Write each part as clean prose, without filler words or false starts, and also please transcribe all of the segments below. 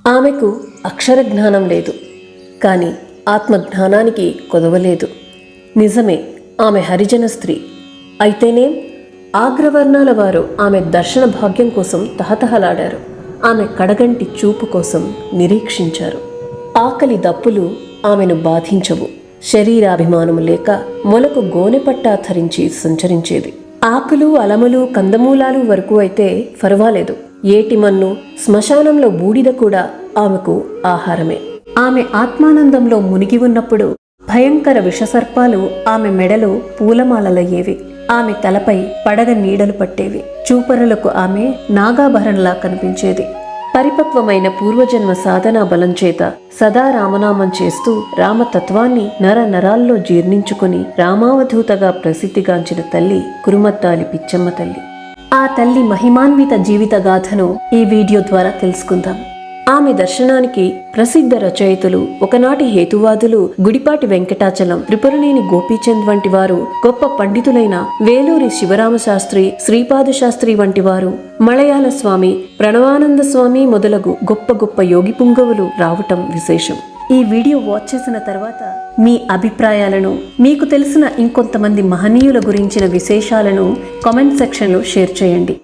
ఆమెకు అక్షర జ్ఞానం లేదు, కానీ ఆత్మజ్ఞానానికి కొదవలేదు. నిజమే, ఆమె హరిజన స్త్రీ అయితేనేం ఆగ్రవర్ణాల వారు ఆమె దర్శన భాగ్యం కోసం తహతహలాడారు. ఆమె కడగంటి చూపు కోసం నిరీక్షించారు. ఆకలి దప్పులు ఆమెను బాధించవు. శరీరాభిమానము లేక మొలకు గోనెపట్టా ధరించి సంచరించేది. ఆకులు అలములు కందమూలాలు వరకు అయితే పర్వాలేదు, ఏటిమన్ను శ్మశానంలో బూడిద కూడా ఆమెకు ఆహారమే. ఆమె ఆత్మానందంలో మునిగి ఉన్నప్పుడు భయంకర విషసర్పాలు ఆమె మెడలో పూలమాలలయ్యేవి. ఆమె తలపై పడగ నీడలు పట్టేవి. చూపరులకు ఆమె నాగాభరణలా కనిపించేది. పరిపక్వమైన పూర్వజన్మ సాధనా బలం చేత సదా రామనామం చేస్తూ రామతత్వాన్ని నర నరాల్లో జీర్ణించుకుని రామావధూతగా ప్రసిద్ధిగాంచిన తల్లి కురుమద్దాలి పిచ్చమ్మ తల్లి. ఆ తల్లి మహిమాన్విత జీవిత గాథను ఈ వీడియో ద్వారా తెలుసుకుందాం. ఆమె దర్శనానికి ప్రసిద్ధ రచయితలు, ఒకనాటి హేతువాదులు గుడిపాటి వెంకటాచలం, త్రిపురనేని గోపీచంద్ వంటి వారు, గొప్ప పండితులైన వేలూరి శివరామశాస్త్రి, శ్రీపాదశాస్త్రి వంటి వారు, మలయాళ స్వామి, ప్రణవానంద స్వామి మొదలగు గొప్ప గొప్ప యోగి పుంగవులు రావటం విశేషం. ఈ వీడియో వాచ్ చేసిన తర్వాత మీ అభిప్రాయాలను, మీకు తెలిసిన ఇంకొంతమంది మహనీయుల గురించిన విశేషాలను కామెంట్ సెక్షన్లో షేర్ చేయండి.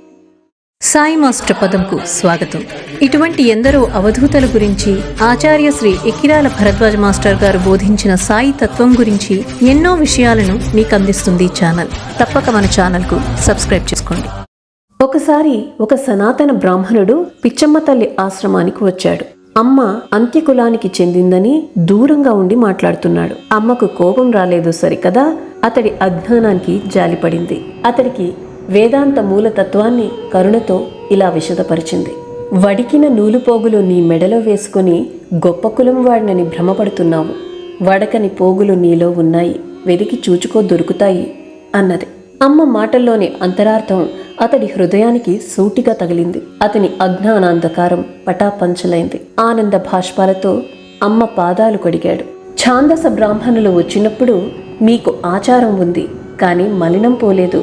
సాయి మాస్టర్ పదంకు స్వాగతం. ఇటువంటి ఎందరో అవధూతల గురించి ఆచార్య శ్రీ ఎకిరాల భరద్వాజ మాస్టర్ గారు బోధించిన సాయి తత్వం గురించి ఎన్నో విషయాలను మీకు అందిస్తుంది ఈ ఛానల్. తప్పక మన ఛానల్కు సబ్స్క్రైబ్ చేసుకోండి. ఒకసారి ఒక సనాతన బ్రాహ్మణుడు పిచ్చమ్మ తల్లి ఆశ్రమానికి వచ్చాడు. అమ్మ అంత్యకులానికి చెందిందని దూరంగా ఉండి మాట్లాడుతున్నాడు. అమ్మకు కోపం రాలేదు సరికదా, అతడి అజ్ఞానానికి జాలిపడింది. అతడికి వేదాంత మూలతత్వాన్ని కరుణతో ఇలా విశదపరిచింది. వడికిన నూలుపోగులు నీ మెడలో వేసుకుని గొప్ప కులం వాడినని భ్రమపడుతున్నావు. వడకని పోగులు నీలో ఉన్నాయి, వెదికి చూచుకో దొరుకుతాయి అన్నది. అమ్మ మాటల్లోని అంతరార్థం అతడి హృదయానికి సూటిగా తగిలింది. అతని అజ్ఞానాంధకారం పటాపంచలైంది. ఆనంద భాష్పాలతో అమ్మ పాదాలు కడిగాడు. ఛాందస బ్రాహ్మణులు వచ్చినప్పుడు మీకు ఆచారం ఉంది, కానీ మలినం పోలేదు,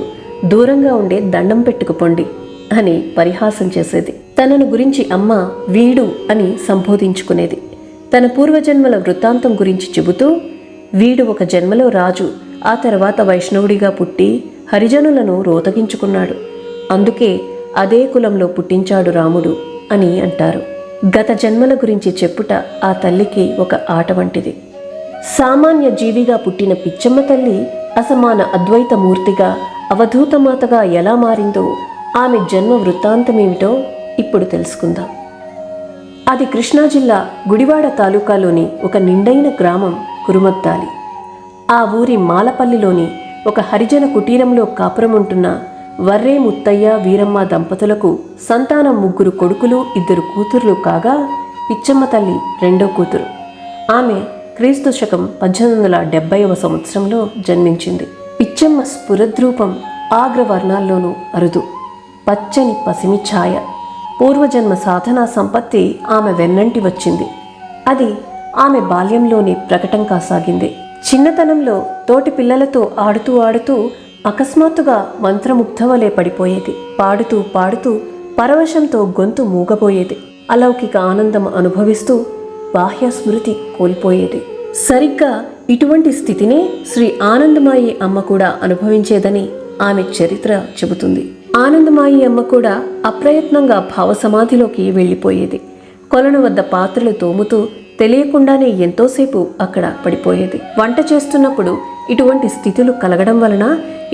దూరంగా ఉండే దండం పెట్టుకుపోండి అని పరిహాసం చేసేది. తనను గురించి అమ్మ వీడు అని సంబోధించుకునేది. తన పూర్వజన్మల వృత్తాంతం గురించి చెబుతూ, వీడు ఒక జన్మలో రాజు, ఆ తర్వాత వైష్ణవుడిగా పుట్టి హరిజనులను రోతగించుకున్నాడు, అందుకే అదే కులంలో పుట్టించాడు రాముడు అని అంటారు. గత జన్మల గురించి చెప్పుట ఆ తల్లికి ఒక ఆట వంటిది. సామాన్య జీవిగా పుట్టిన పిచ్చమ్మ తల్లి అసమాన అద్వైత మూర్తిగా, అవధూతమాతగా ఎలా మారిందో ఆమె జన్మ వృత్తాంతమేమిటో ఇప్పుడు తెలుసుకుందాం. అది కృష్ణా జిల్లా గుడివాడ తాలూకాలోని ఒక నిండైన గ్రామం కురుమద్దాలి. ఆ ఊరి మాలపల్లిలోని ఒక హరిజన కుటీరంలో కాపురముంటున్న వర్రే ముత్తయ్య వీరమ్మ దంపతులకు సంతానం 3 కొడుకులు 2 కూతుర్లు కాగా, పిచ్చమ్మ తల్లి రెండో కూతురు. ఆమె క్రీస్తు శకం 1870వ సంవత్సరంలో జన్మించింది. పిచ్చమ్మ స్ఫురద్రూపం ఆగ్రవర్ణాల్లోనూ అరుదు, పచ్చని పసిమి ఛాయ. పూర్వజన్మ సాధనా సంపత్తి ఆమె వెన్నంటి వచ్చింది. అది ఆమె బాల్యంలోనే ప్రకటం కాసాగింది. చిన్నతనంలో తోటి పిల్లలతో ఆడుతూ ఆడుతూ అకస్మాత్తుగా మంత్రముగ్ధవలే పడిపోయేది. పాడుతూ పాడుతూ పరవశంతో గొంతు మూగబోయేది. అలౌకిక ఆనందం అనుభవిస్తూ బాహ్య స్మృతి కోల్పోయేది. సరిగ్గా ఇటువంటి స్థితినే శ్రీ ఆనందమాయి అమ్మ కూడా అనుభవించేదని ఆమె చరిత్ర చెబుతుంది. ఆనందమాయి అమ్మ కూడా అప్రయత్నంగా భావసమాధిలోకి వెళ్ళిపోయేది. కొలను వద్ద పాత్రలు తోముతూ తెలియకుండానే ఎంతోసేపు అక్కడ పడిపోయేది. వంట చేస్తున్నప్పుడు ఇటువంటి స్థితులు కలగడం వలన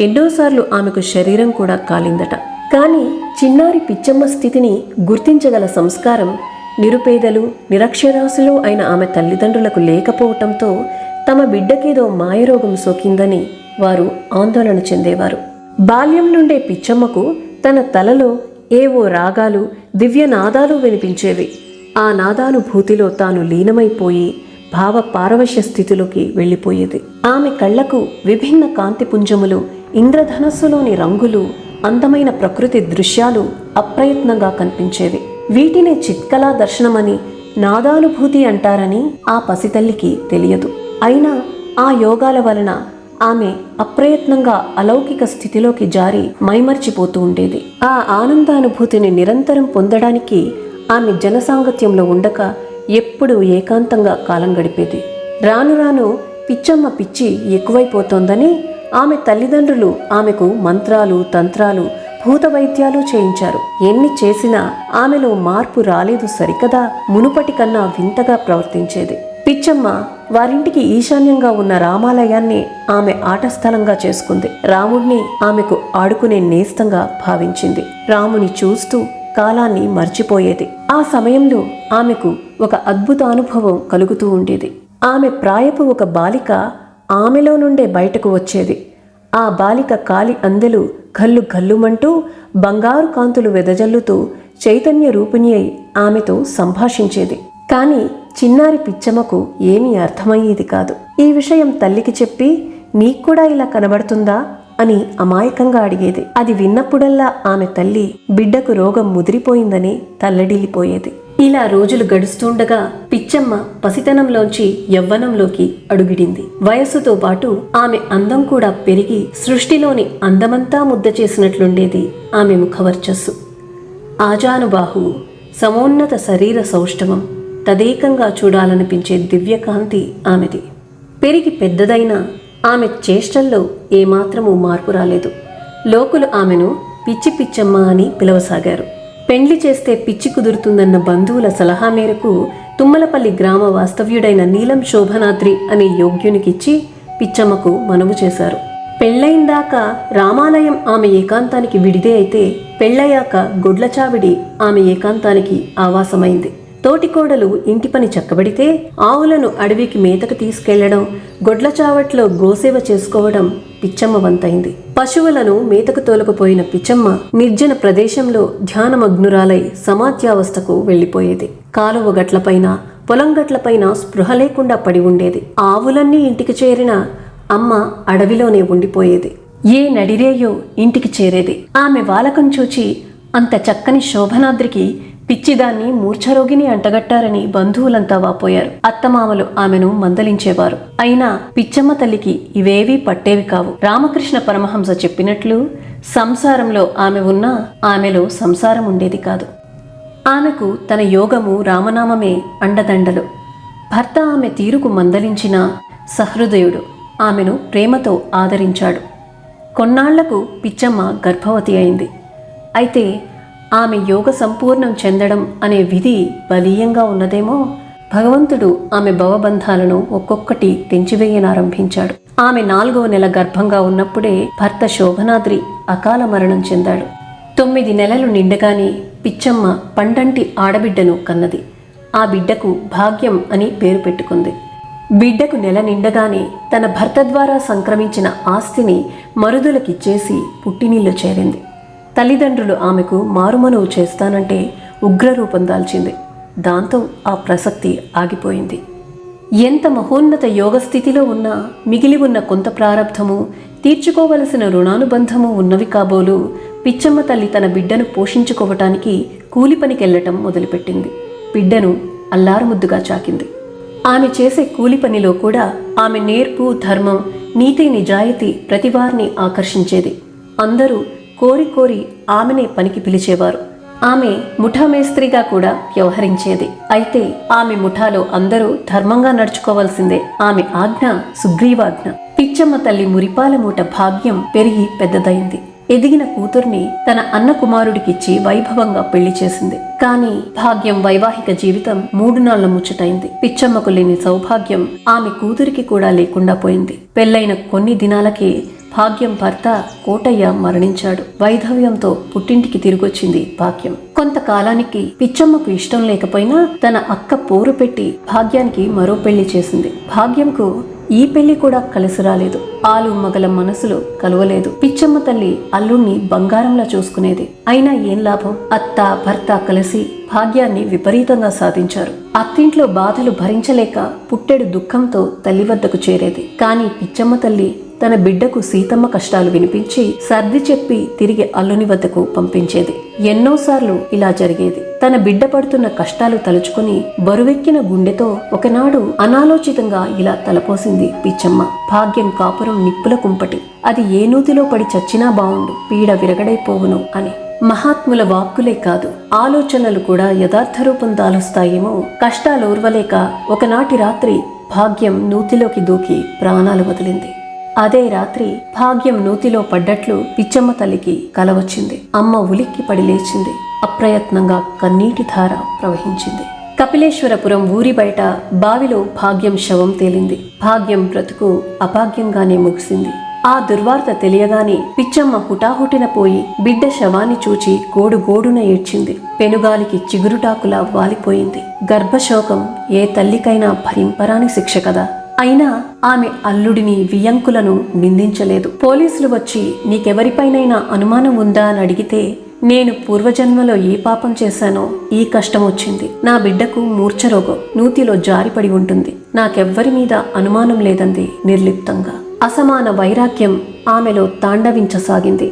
ఎన్నోసార్లు ఆమెకు శరీరం కూడా కాలిందట. కానీ చిన్నారి పిచ్చమ్మ స్థితిని గుర్తించగల సంస్కారం నిరుపేదలు, నిరక్షరాస్యులు అయిన ఆమె తల్లిదండ్రులకు లేకపోవటంతో తమ బిడ్డకేదో మాయరోగం సోకిందని వారు ఆందోళన చెందేవారు. బాల్యం నుండే పిచ్చమ్మకు తన తలలో ఏవో రాగాలు, దివ్యనాదాలు వినిపించేవి. ఆ నాదానుభూతిలో తాను లీనమైపోయి భావ పారవశ్య స్థితిలోకి వెళ్ళిపోయేది. ఆమె కళ్లకు విభిన్న కాంతిపుంజములు, ఇంద్రధనస్సులోని రంగులు, అందమైన ప్రకృతి దృశ్యాలు అప్రయత్నంగా కనిపించేవి. వీటినే చిత్కళా దర్శనమని, నాదానుభూతి అంటారని ఆ పసితల్లికి తెలియదు. అయినా ఆ యోగాల వలన ఆమె అప్రయత్నంగా అలౌకిక స్థితిలోకి జారి మైమర్చిపోతూ ఉండేది. ఆ ఆనందానుభూతిని నిరంతరం పొందడానికి ఆమె జనసాంగత్యంలో ఉండక ఎప్పుడూ ఏకాంతంగా కాలం గడిపేది. రాను రాను పిచ్చమ్మ పిచ్చి ఎక్కువైపోతోందని ఆమె తల్లిదండ్రులు ఆమెకు మంత్రాలు, తంత్రాలు, భూత వైద్యాలు చేయించారు. ఎన్ని చేసినా ఆమెలో మార్పు రాలేదు సరికదా, మునుపటి కన్నా వింతగా ప్రవర్తించేది. పిచ్చమ్మ వారింటికి ఈశాన్యంగా ఉన్న రామాలయాన్ని ఆమె ఆట స్థలంగా చేసుకుంది. రాముణ్ణి ఆమెకు ఆడుకునే నేస్తంగా భావించింది. రాముని చూస్తూ కాలాన్ని మర్చిపోయేది. ఆ సమయంలో ఆమెకు ఒక అద్భుత అనుభవం కలుగుతూ ఉండేది. ఆమె ప్రాయపు ఒక బాలిక ఆమెలో నుండే బయటకు వచ్చేది. ఆ బాలిక కాలి అందెలు గల్లు గల్లుమంటూ బంగారు కాంతులు వెదజల్లుతూ చైతన్య రూపిణి అయి ఆమెతో సంభాషించేది. కాని చిన్నారి పిచ్చమ్మకు ఏమీ అర్థమయ్యేది కాదు. ఈ విషయం తల్లికి చెప్పి, నీక్కూడా ఇలా కనబడుతుందా అని అమాయకంగా అడిగేది. అది విన్నప్పుడల్లా ఆమె తల్లి బిడ్డకు రోగం ముదిరిపోయిందని తల్లడిల్లిపోయేది. ఇలా రోజులు గడుస్తుండగా పిచ్చమ్మ పసితనంలోంచి యవ్వనంలోకి అడుగిడింది. వయస్సుతో పాటు ఆమె అందం కూడా పెరిగి సృష్టిలోని అందమంతా ముద్ద చేసినట్లుండేది ఆమె ముఖవర్చస్సు. ఆజానుబాహువు, సమోన్నత శరీర సౌష్ఠవం, తదేకంగా చూడాలనిపించే దివ్యకాంతి ఆమెది. పెరిగి పెద్దదైన ఆమె చేష్టల్లో ఏమాత్రమూ మార్పు రాలేదు. లోకులు ఆమెను పిచ్చి పిచ్చమ్మ అని పిలవసాగారు. పెండ్లి చేస్తే పిచ్చి కుదురుతుందన్న బంధువుల సలహా మేరకు తుమ్మలపల్లి గ్రామ వాస్తవ్యుడైన నీలం శోభనాద్రి అనే యోగ్యునికిచ్చి పిచ్చమ్మకు మనవు చేశారు. పెళ్లయిందాకా రామాలయం ఆమె ఏకాంతానికి విడిదే అయితే, పెళ్లయ్యాక గొడ్లచావిడి ఆమె ఏకాంతానికి ఆవాసమైంది. తోటికోడలు ఇంటి పని చక్కబడితే ఆవులను అడవికి మేతకు తీసుకెళ్లడం, గొడ్లచావట్లో గోసేవ చేసుకోవడం పిచ్చమ్మ వంతైంది. పశువులను మేతకు తోలుకుపోయిన పిచ్చమ్మ నిర్జన ప్రదేశంలో ధ్యానమగ్నురాలై సమాధ్యావస్థకు వెళ్లిపోయేది. కాలువ గట్లపైన, పొలం గట్లపైన స్పృహ లేకుండా పడి ఉండేది. ఆవులన్నీ ఇంటికి చేరిన అమ్మ అడవిలోనే ఉండిపోయేది. ఏ నడిరేయో ఇంటికి చేరేది. ఆమె వాలకం చూచి అంత చక్కని శోభనాద్రికి పిచ్చిదాన్ని మూర్ఛరోగిని అంటగట్టారని బంధువులంతా వాపోయారు. అత్తమామలు ఆమెను మందలించేవారు. అయినా పిచ్చమ్మ తల్లికి ఇవేవీ పట్టేవి కావు. రామకృష్ణ పరమహంస చెప్పినట్లు, సంసారంలో ఆమె ఉన్నా ఆమెలో సంసారం ఉండేది కాదు. ఆమెకు తన యోగము రామనామమే అండదండలు. భర్త ఆమె తీరుకు మందలించిన సహృదయుడు ఆమెను ప్రేమతో ఆదరించాడు. కొన్నాళ్లకు పిచ్చమ్మ గర్భవతి అయింది. అయితే ఆమె యోగ సంపూర్ణం చెందడం అనే విధి బలీయంగా ఉన్నదేమో, భగవంతుడు ఆమె భవబంధాలను ఒక్కొక్కటి తెంచివేయనారంభించాడు. ఆమె 4వ నెల గర్భంగా ఉన్నప్పుడే భర్త శోభనాద్రి అకాల మరణం చెందాడు. 9 నెలలు నిండగానే పిచ్చమ్మ పండంటి ఆడబిడ్డను కన్నది. ఆ బిడ్డకు భాగ్యం అని పేరు పెట్టుకుంది. బిడ్డకు నెల నిండగానే తన భర్త ద్వారా సంక్రమించిన ఆస్తిని మరుదులకిచ్చేసి పుట్టినిల్లు చేరింది. తల్లిదండ్రులు ఆమెకు మారుమనువు చేస్తానంటే ఉగ్రరూపం దాల్చింది. దాంతో ఆ ప్రసక్తి ఆగిపోయింది. ఎంత మహోన్నత యోగస్థితిలో ఉన్నా మిగిలి ఉన్న కొంత ప్రారబ్ధము, తీర్చుకోవలసిన రుణానుబంధము ఉన్నవి కాబోలు పిచ్చమ్మ తల్లి తన బిడ్డను పోషించుకోవటానికి కూలి పనికెళ్లటం మొదలుపెట్టింది. బిడ్డను అల్లారుముద్దుగా చాకింది. ఆమె చేసే కూలి పనిలో కూడా ఆమె నేర్పు, ధర్మం, నీతి, నిజాయితీ ప్రతివారిని ఆకర్షించేది. అందరూ కోరి కోరి ఆమెనే పనికి పిలిచేవారు. ఆమె ముఠా మేస్త్రిగా కూడా వ్యవహరించేది. అయితే ఆమె ముఠాలో అందరూ ధర్మంగా నడుచుకోవాల్సిందే. ఆమె ఆజ్ఞ సుగ్రీవాజ్ఞ. పిచ్చమ్మ తల్లి మురిపాల మూట భాగ్యం పెరిగి పెద్దదైంది. ఎదిగిన కూతుర్ని తన అన్న కుమారుడికిచ్చి వైభవంగా పెళ్లి చేసింది. కానీ భాగ్యం వైవాహిక జీవితం 3 నాళ్ల ముచ్చటైంది. పిచ్చమ్మకు లేని సౌభాగ్యం ఆమె కూతురికి కూడా లేకుండా పోయింది. పెళ్లైన కొన్ని దినాలకే భాగ్యం భర్త కోటయ్య మరణించాడు. వైధవ్యంతో పుట్టింటికి తిరిగొచ్చింది భాగ్యం. కొంతకాలానికి పిచ్చమ్మకు ఇష్టం లేకపోయినా తన అక్క పోరు పెట్టి భాగ్యానికి మరో పెళ్లి చేసింది. భాగ్యంకు ఈ పెళ్లి కూడా కలిసి రాలేదు. ఆలు మగల మనసులు కలవలేదు. పిచ్చమ్మ తల్లి అల్లుణ్ణి బంగారంలా చూసుకునేది. అయినా ఏం లాభం? అత్త భర్త కలిసి భాగ్యాన్ని విపరీతంగా సాధించారు. అత్తింట్లో బాధలు భరించలేక పుట్టెడు దుఃఖంతో తల్లి వద్దకు చేరేది. కానీ పిచ్చమ్మ తల్లి తన బిడ్డకు సీతమ్మ కష్టాలు వినిపించి సర్ది చెప్పి తిరిగి అల్లుని వద్దకు పంపించేది. ఎన్నోసార్లు ఇలా జరిగేది. తన బిడ్డ పడుతున్న కష్టాలు తలుచుకుని బరువెక్కిన గుండెతో ఒకనాడు అనాలోచితంగా ఇలా తలపోసింది పిచ్చమ్మ. భాగ్యం కాపురం నిప్పుల కుంపటి, అది ఏ నూతిలో పడి చచ్చినా బావుండు, పీడ విరగడైపోవును అని. మహాత్ముల వాక్కులే కాదు, ఆలోచనలు కూడా యథార్థ రూపం దాలుస్తాయేమో. కష్టాలు ఓర్వలేక ఒకనాటి రాత్రి భాగ్యం నూతిలోకి దూకి ప్రాణాలు వదిలింది. అదే రాత్రి భాగ్యం నూతిలో పడ్డట్లు పిచ్చమ్మ తల్లికి కల వచ్చింది. అమ్మ ఉలిక్కి పడి లేచింది. అప్రయత్నంగా కన్నీటి ధార ప్రవహించింది. కపిలేశ్వరపురం ఊరి బయట బావిలో భాగ్యం శవం తేలింది. భాగ్యం బ్రతుకు అభాగ్యంగానే ముగిసింది. ఆ దుర్వార్త తెలియగానే పిచ్చమ్మ హుటాహుటిన పోయి బిడ్డ శవాన్ని చూచి గోడుగోడున ఏడ్చింది. పెనుగాలికి చిగురుటాకులా వాలిపోయింది. గర్భశోకం ఏ తల్లికైనా భరింపరాని శిక్ష కదా. అయినా ఆమె అల్లుడిని వియంకులను నిందించలేదు. పోలీసులు వచ్చి నీకెవరిపైనైనా అనుమానం ఉందా అని అడిగితే, నేను పూర్వజన్మలో ఏ పాపం చేశానో ఈ కష్టం వచ్చింది. నా బిడ్డకు మూర్ఛరోగం, నూతిలో జారిపడి ఉంటుంది. నాకెవ్వరి మీద అనుమానం లేదంది నిర్లిప్తంగా. అసమాన వైరాగ్యం ఆమెలో తాండవించసాగింది.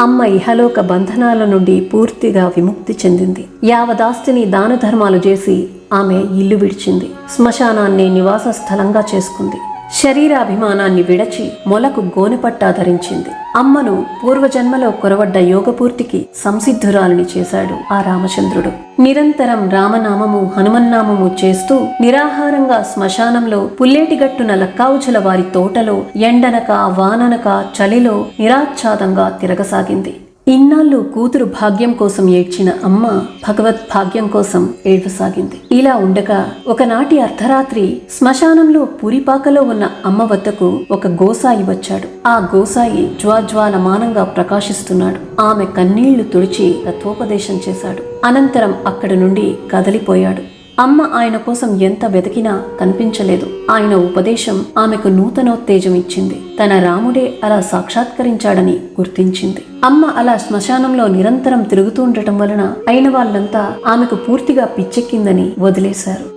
అమ్మ ఇహలోక బంధనాల నుండి పూర్తిగా విముక్తి చెందింది. యావదాస్తిని దాన ధర్మాలు చేసి ఆమె ఇల్లు విడిచింది. శ్మశానాన్ని నివాస స్థలంగా చేసుకుంది. శరీరాభిమానాన్ని విడచి మొలకు గోనెపట్టా ధరించింది. అమ్మను పూర్వజన్మలో కొరవడ్డ యోగపూర్తికి సంసిద్ధురాలిని చేశాడు ఆ రామచంద్రుడు. నిరంతరం రామనామము హనుమన్నామము చేస్తూ నిరాహారంగా శ్మశానంలో పుల్లేటిగట్టున లక్కావుజల వారి తోటలో ఎండనక వాననక చలిలో నిరాచ్ఛాదంగా తిరగసాగింది. ఇన్నాళ్ళు కూతురు భాగ్యం కోసం ఏడ్చిన అమ్మ భగవత్ భాగ్యం కోసం ఏడ్వసాగింది. ఇలా ఉండగా ఒకనాటి అర్ధరాత్రి శ్మశానంలో పూరిపాకలో ఉన్న అమ్మ వద్దకు ఒక గోసాయి వచ్చాడు. ఆ గోసాయి జ్వాజ్వాలమానంగా ప్రకాశిస్తున్నాడు. ఆమె కన్నీళ్లు తుడిచి తత్వోపదేశం చేశాడు. అనంతరం అక్కడి నుండి కదలిపోయాడు. అమ్మ ఆయన కోసం ఎంత వెతికినా కనిపించలేదు. ఆయన ఉపదేశం ఆమెకు నూతనోత్తేజం ఇచ్చింది. తన రాముడే అలా సాక్షాత్కరించాడని గుర్తించింది. అమ్మ అలా శ్మశానంలో నిరంతరం తిరుగుతూ ఉండటం వలన అయిన వాళ్ళంతా ఆమెకు పూర్తిగా పిచ్చెక్కిందని వదిలేశారు.